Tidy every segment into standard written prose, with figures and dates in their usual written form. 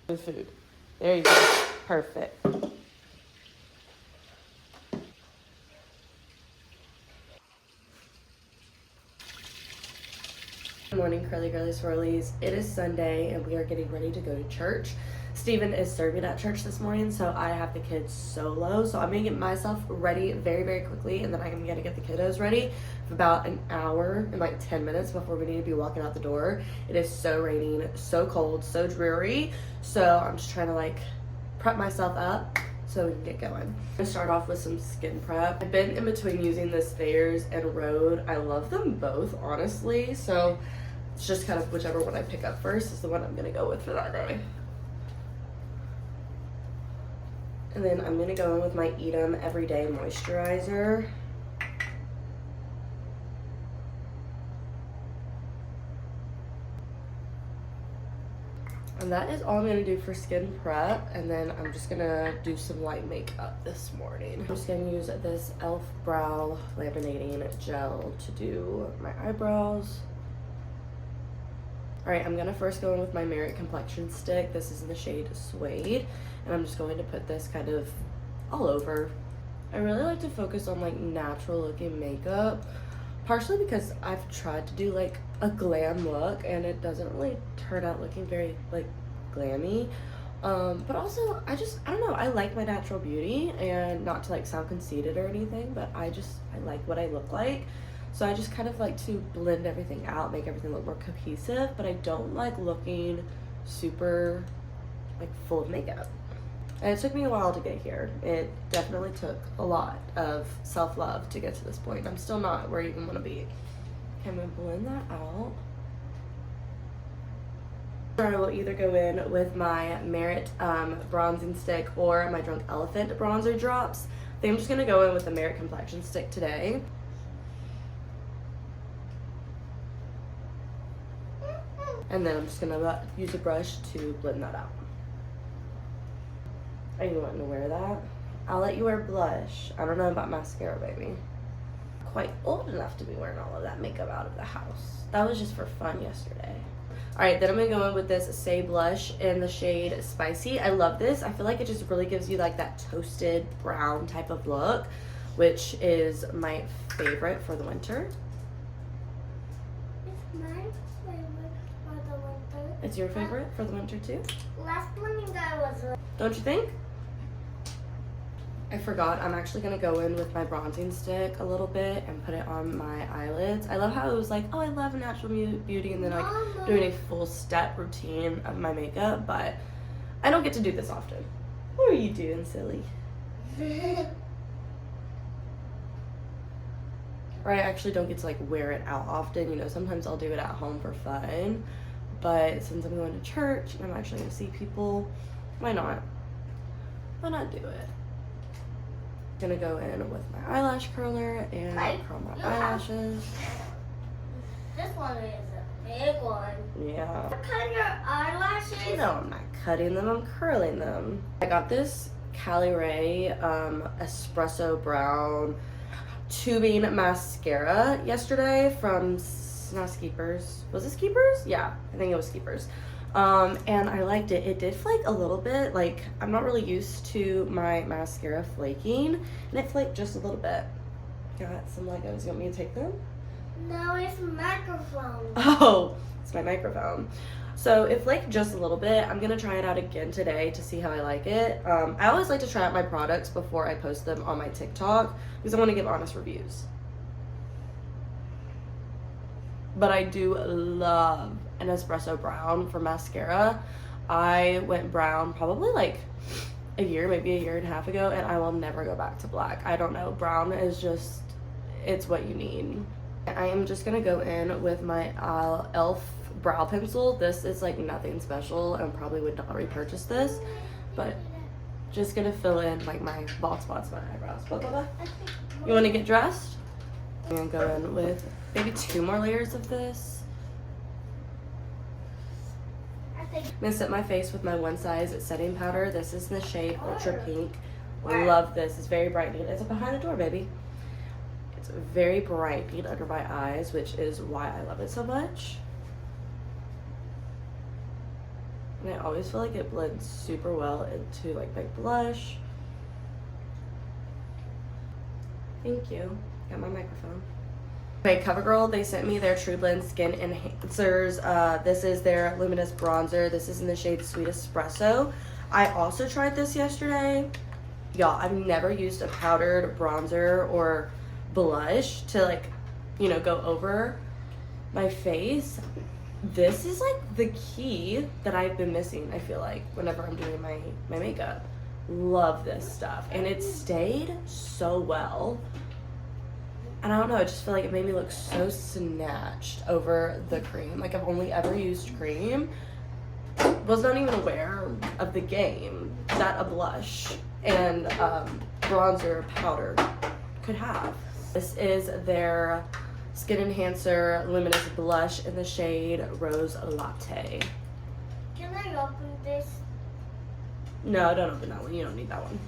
With food. There you go. Perfect. Good morning, curly girly swirlies. It is Sunday and we are getting ready to go to church. Steven is serving at church this morning, so I have the kids solo. So I'm gonna get myself ready very, very quickly, and then I'm gonna get the kiddos ready for about an hour and like 10 minutes before we need to be walking out the door. It is so raining, so cold, so dreary. So I'm just trying to like prep myself up so we can get going. I'm gonna start off with some skin prep. I've been in between using this Thayers and Rhode. I love them both, honestly. So it's just kind of whichever one I pick up first is the one I'm gonna go with for that day. And then I'm gonna go in with my Edam Everyday Moisturizer. And that is all I'm gonna do for skin prep. And then I'm just gonna do some light makeup this morning. I'm just gonna use this e.l.f. Brow Laminating Gel to do my eyebrows. All right, I'm gonna first go in with my Merit Complexion Stick. This is in the shade Suede. And I'm just going to put this kind of all over. I really like to focus on like natural looking makeup, partially because I've tried to do like a glam look and it doesn't really turn out looking very like glammy. But also I don't know, I like my natural beauty, and not to like sound conceited or anything, but I like what I look like. So I just kind of like to blend everything out, make everything look more cohesive, but I don't like looking super like full of makeup. And it took me a while to get here. It definitely took a lot of self-love to get to this point. I'm still not where you even want to be. Okay, I'm going to blend that out. I will either go in with my Merit bronzing stick or my Drunk Elephant bronzer drops. I think I'm just going to go in with the Merit Complexion Stick today. And then I'm just going to use a brush to blend that out. Are you wanting to wear that? I'll let you wear blush. I don't know about mascara, baby. Quite old enough to be wearing all of that makeup out of the house. That was just for fun yesterday. All right, then I'm gonna go in with this Say blush in the shade Spicy. I love this. I feel like it just really gives you like that toasted brown type of look, which is my favorite for the winter. It's my favorite for the winter. It's your favorite for the winter too? Last blending guy was. Don't you think? I forgot, I'm actually gonna go in with my bronzing stick a little bit and put it on my eyelids. I love how it was like, oh, I love natural beauty, and then like doing a full step routine of my makeup, but I don't get to do this often. What are you doing, silly? Or I actually don't get to like wear it out often. You know, sometimes I'll do it at home for fun, but since I'm going to church and I'm actually gonna see people, why not? Why not do it? Gonna go in with my eyelash curler and curl my eyelashes. This one is a big one. Yeah. You're cutting your eyelashes? No, I'm not cutting them, I'm curling them. I got this Cali Ray Espresso Brown tubing mascara yesterday from not Skeepers. Was it Skeepers? Yeah, I think it was Skeepers. And I liked it. It did flake a little bit. Like, I'm not really used to my mascara flaking, and it flaked just a little bit. Got some Legos. You want me to take them? No, it's a microphone. Oh, it's my microphone. So it flaked just a little bit. I'm gonna try it out again today to see how I like it. I always like to try out my products before I post them on my TikTok because I want to give honest reviews. But I do love an espresso brown for mascara. I went brown probably like a year, maybe a year and a half ago, and I will never go back to black. I don't know, brown is just, it's what you need. I am just gonna go in with my e.l.f. brow pencil. This is like nothing special and probably would not repurchase this, but just gonna fill in like my bald spots, my eyebrows. Blah, blah, blah. You wanna get dressed? I'm gonna go in with maybe 2 more layers of this. I'm gonna set my face with my One Size setting powder. This is in the shade Ultra Pink. Love this. It's very brightening. It's behind the door, baby. It's very brightening under my eyes, which is why I love it so much. And I always feel like it blends super well into like my blush. Thank you. Got my microphone. Okay, CoverGirl, they sent me their True Blend Skin Enhancers. This is their Luminous Bronzer. This is in the shade Sweet Espresso. I also tried this yesterday. Y'all, I've never used a powdered bronzer or blush to like, you know, go over my face. This is like the key that I've been missing, I feel like, whenever I'm doing my makeup. Love this stuff. And it stayed so well. And I don't know, I just feel like it made me look so snatched over the cream. Like, I've only ever used cream. Was not even aware of the game that a blush and bronzer powder could have. This is their Skin Enhancer Luminous Blush in the shade Rose Latte. Can I open this? No, don't open that one. You don't need that one.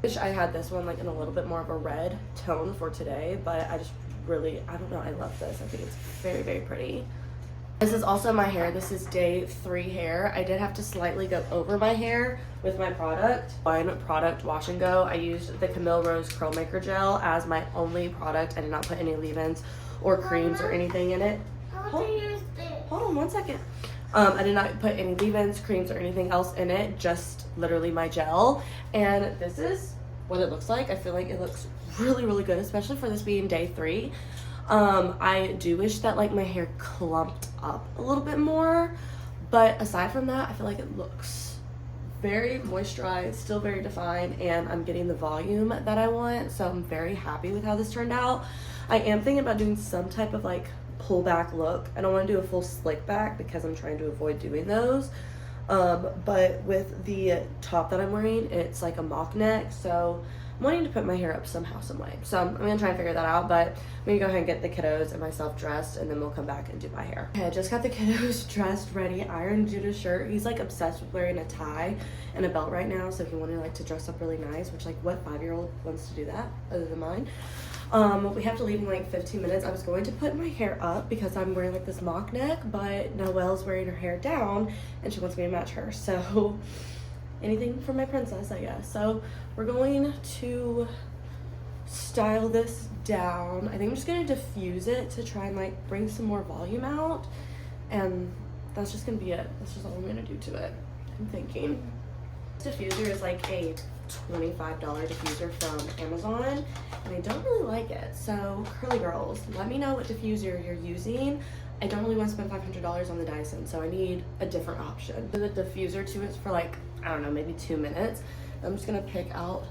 Wish I had this one like in a little bit more of a red tone for today, but I just really, I don't know, I love this. I think it's very, very pretty. This is also my hair. This is day 3 hair. I did have to slightly go over my hair with my product. One product wash and go. I used the Camille Rose Curl Maker Gel as my only product. I did not put any leave-ins or creams or anything in it. How to use this? Hold on one second. I did not put any leave-ins, creams, or anything else in it, just literally my gel. And this is what it looks like. I feel like it looks really, really good, especially for this being day 3. I do wish that like my hair clumped up a little bit more, but aside from that, I feel like it looks very moisturized, still very defined, and I'm getting the volume that I want, so I'm very happy with how this turned out. I am thinking about doing some type of like pullback look. I don't want to do a full slick back because I'm trying to avoid doing those. But with the top that I'm wearing, it's like a mock neck, so I'm wanting to put my hair up somehow, some way. So I'm gonna try and figure that out, but I'm gonna go ahead and get the kiddos and myself dressed, and then we'll come back and do my hair. Okay, I just got the kiddos dressed, ready, ironed Judah's shirt. He's like obsessed with wearing a tie and a belt right now, so he wanted like to dress up really nice, which like what 5-year-old wants to do that other than mine? We have to leave in like 15 minutes. I was going to put my hair up because I'm wearing like this mock neck, but Noelle's wearing her hair down and she wants me to match her. So anything for my princess, I guess. So we're going to style this down. I think I'm just going to diffuse it to try and like bring some more volume out. And that's just going to be it. That's just all I'm going to do to it, I'm thinking. This diffuser is like a $25 diffuser from Amazon, and I don't really like it. So curly girls, let me know what diffuser you're using. I don't really want to spend $500 on the Dyson, so I need a different option. The diffuser too is for like, I don't know, maybe 2 minutes. I'm just gonna pick out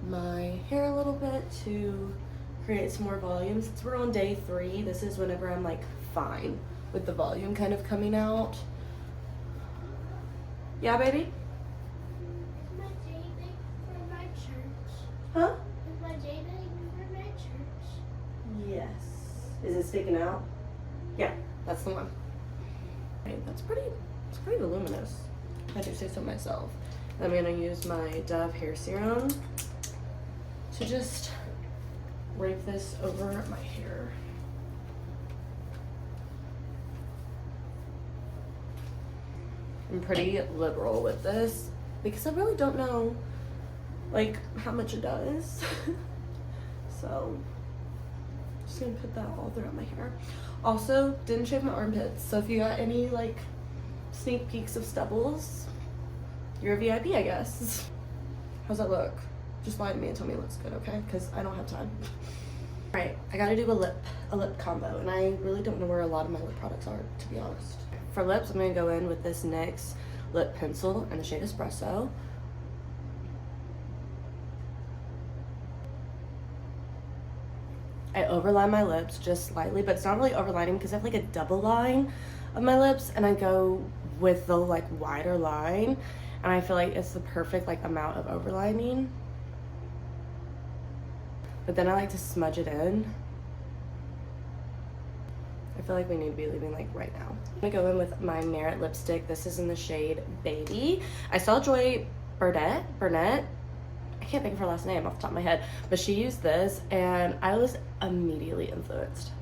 my hair a little bit to create some more volume. Since we're on day 3, this is whenever I'm like fine with the volume kind of coming out. Yeah, baby? Huh? Is my J-bag for my church? Yes. Is it sticking out? Yeah, that's the one. Okay, it's pretty voluminous, if I do say so myself. I'm gonna use my Dove hair serum to just rake this over my hair. I'm pretty liberal with this because I really don't know like how much it does. So just gonna put that all throughout my hair. Also, didn't shave my armpits, so if you got any like sneak peeks of stubbles, you're a VIP, I guess. How's that look? Just lie to me and tell me it looks good, okay? Because I don't have time. All right, I gotta do a lip combo, and I really don't know where a lot of my lip products are, to be honest. For lips, I'm gonna go in with this NYX lip pencil in the shade Espresso. I overline my lips just slightly, but it's not really overlining because I have like a double line of my lips, and I go with the like wider line, and I feel like it's the perfect like amount of overlining. But then I like to smudge it in. I feel like we need to be leaving like right now. I'm gonna go in with my Merit lipstick. This is in the shade Baby. I saw Joy Burnett, I can't think of her last name off the top of my head, but she used this and I was immediately influenced.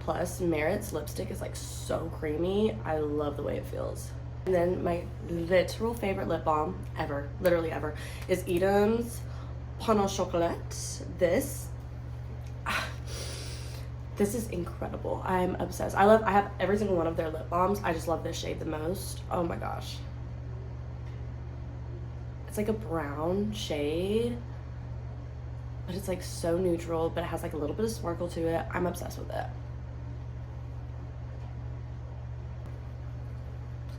Plus Merit's lipstick is like so creamy. I love the way it feels. And then my literal favorite lip balm ever, literally ever, is Eden's Pain au Chocolat. This is incredible. I'm obsessed. I have every single one of their lip balms. I just love this shade the most. Oh my gosh. It's like a brown shade, but it's like so neutral, but it has like a little bit of sparkle to it. I'm obsessed with it.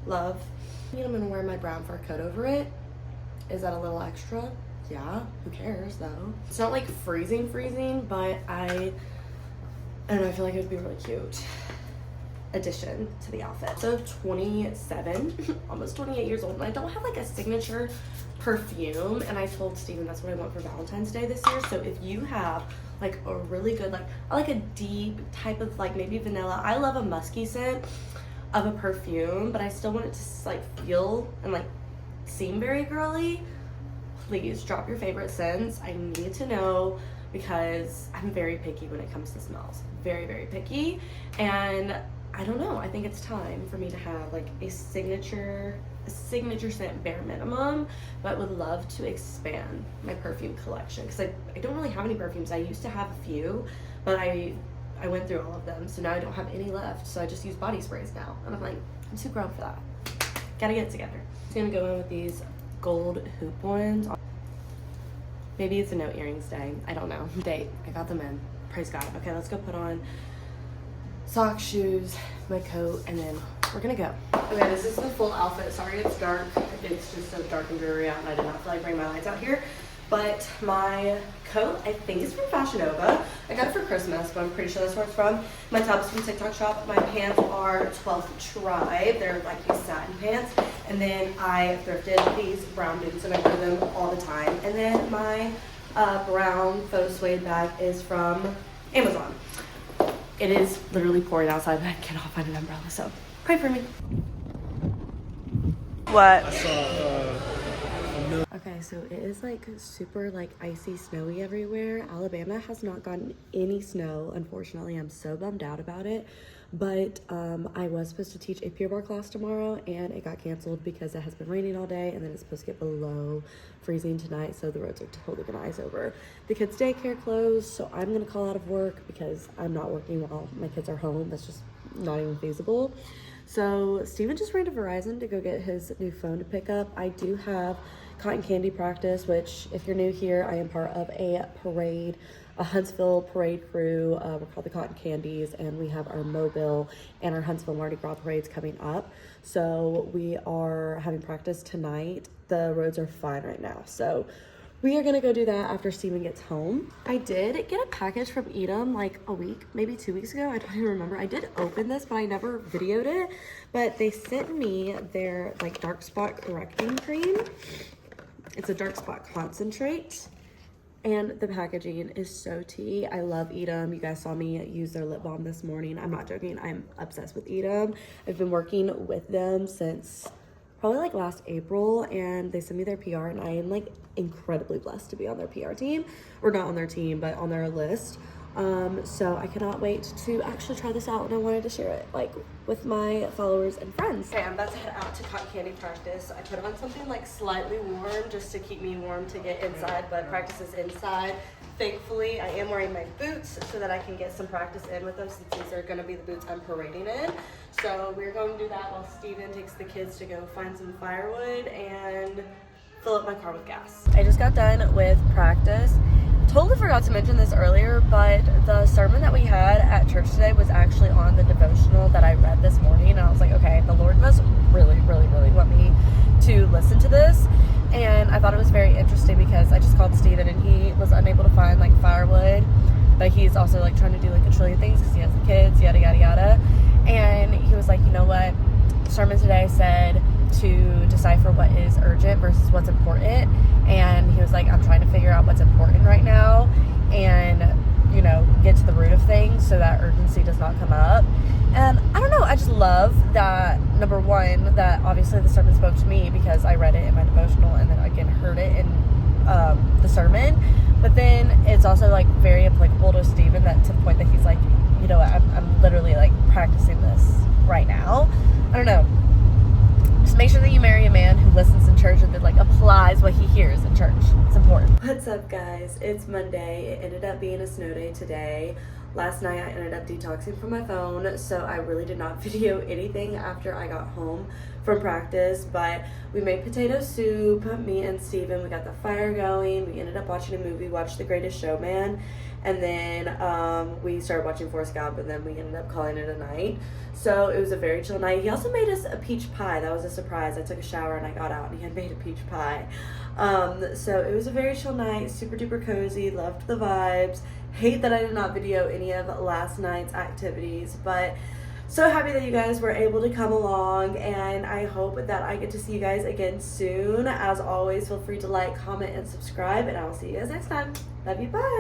Love. I'm gonna wear my brown fur coat over it. Is that a little extra? Yeah, who cares though? It's not like freezing, but I don't know, I feel like it would be a really cute addition to the outfit. So 27, almost 28 years old, and I don't have like a signature perfume, and I told Steven that's what I want for Valentine's Day this year. So if you have like a really good, like I like a deep type of like maybe vanilla. I love a musky scent of a perfume, but I still want it to like feel and like seem very girly. Please drop your favorite scents. I need to know, because I'm very picky when it comes to smells. Very, very picky. And I don't know, I think it's time for me to have like a signature scent bare minimum, but would love to expand my perfume collection, because I don't really have any perfumes. I used to have a few, but I went through all of them, so now I don't have any left, so I just use body sprays now, and I'm like, I'm too grown for that. Gotta get it together. I'm gonna go in with these gold hoop ones. Maybe it's a no earrings day, I don't know. Date, I got them in, praise God. Okay, let's go put on socks, shoes, my coat, and then we're gonna go. Okay, this is the full outfit. Sorry it's dark. It's just so dark and dreary out, and I did not feel like bringing my lights out here. But my coat, I think, is from Fashion Nova. I got it for Christmas, but I'm pretty sure that's where it's from. My top is from TikTok Shop. My pants are 12th Tribe. They're like these satin pants. And then I thrifted these brown boots, and I wear them all the time. And then my brown faux suede bag is from Amazon. It is literally pouring outside, but I cannot find an umbrella, so pray for me. What? I saw Okay, so it is like super like icy, snowy everywhere. Alabama has not gotten any snow, unfortunately. I'm so bummed out about it. But I was supposed to teach a Pure Barre class tomorrow, and it got canceled because it has been raining all day, and then it's supposed to get below freezing tonight, so the roads are totally gonna ice over. The kids' daycare closed, so I'm gonna call out of work because I'm not working while my kids are home. That's just not even feasible. So Steven just ran to Verizon to go get his new phone to pick up. I do have Cotton Candy practice, which if you're new here, I am part of a parade, a Huntsville parade crew. We're called the Cotton Candies, and we have our Mobile and our Huntsville Mardi Gras parades coming up. So we are having practice tonight. The roads are fine right now, so we are gonna go do that after Steven gets home. I did get a package from Edom like a week, maybe 2 weeks ago. I don't even remember. I did open this, but I never videoed it. But they sent me their like dark spot correcting cream. It's a dark spot concentrate, and the packaging is so tea. I love Edom. You guys saw me use their lip balm this morning. I'm not joking. I'm obsessed with Edom. I've been working with them since probably like last April, and they sent me their PR, and I am like incredibly blessed to be on their PR team, or not on their team, but on their list. So I cannot wait to actually try this out, and I wanted to share it like with my followers and friends. Okay, I'm about to head out to Cotton Candy practice. I put on something like slightly warm just to keep me warm to get inside, but practice is inside. Thankfully, I am wearing my boots so that I can get some practice in with them, since these are gonna be the boots I'm parading in. So we're going to do that while Steven takes the kids to go find some firewood and fill up my car with gas. I just got done with practice. Totally forgot to mention this earlier, but the sermon that we had at church today was actually on the devotional that I read this morning, and I was like, okay, the Lord must really, really, really want me to listen to this. And I thought it was very interesting because I just called Steven, and he was unable to find like firewood, but he's also like trying to do like a trillion things because he has the kids, yada yada yada. And he was like, you know what, the sermon today said to decipher what is urgent versus what's important. And he was like, I'm trying to figure out what's important right now and, you know, get to the root of things so that urgency does not come up. And I don't know, I just love that, number one, that obviously the sermon spoke to me because I read it in my devotional and then again heard it in the sermon. But then it's also like very applicable to Steven, that to the point that he's like, you know, I'm literally practicing this right now. I don't know. Just make sure that you marry a man who listens in church and then like applies what he hears in church. It's important. What's up, guys? It's Monday. It ended up being a snow day today. Last night I ended up detoxing from my phone, so I really did not video anything after I got home from practice, but we made potato soup, me and Steven, we got the fire going, we ended up watching a movie, watched The Greatest Showman, and then we started watching Forrest Gump, and then we ended up calling it a night. So it was a very chill night. He also made us a peach pie. That was a surprise. I took a shower and I got out and he had made a peach pie. So it was a very chill night, super duper cozy, loved the vibes. Hate that I did not video any of last night's activities, but so happy that you guys were able to come along, and I hope that I get to see you guys again soon. As always, feel free to like, comment, and subscribe, and I will see you guys next time. Love you, bye!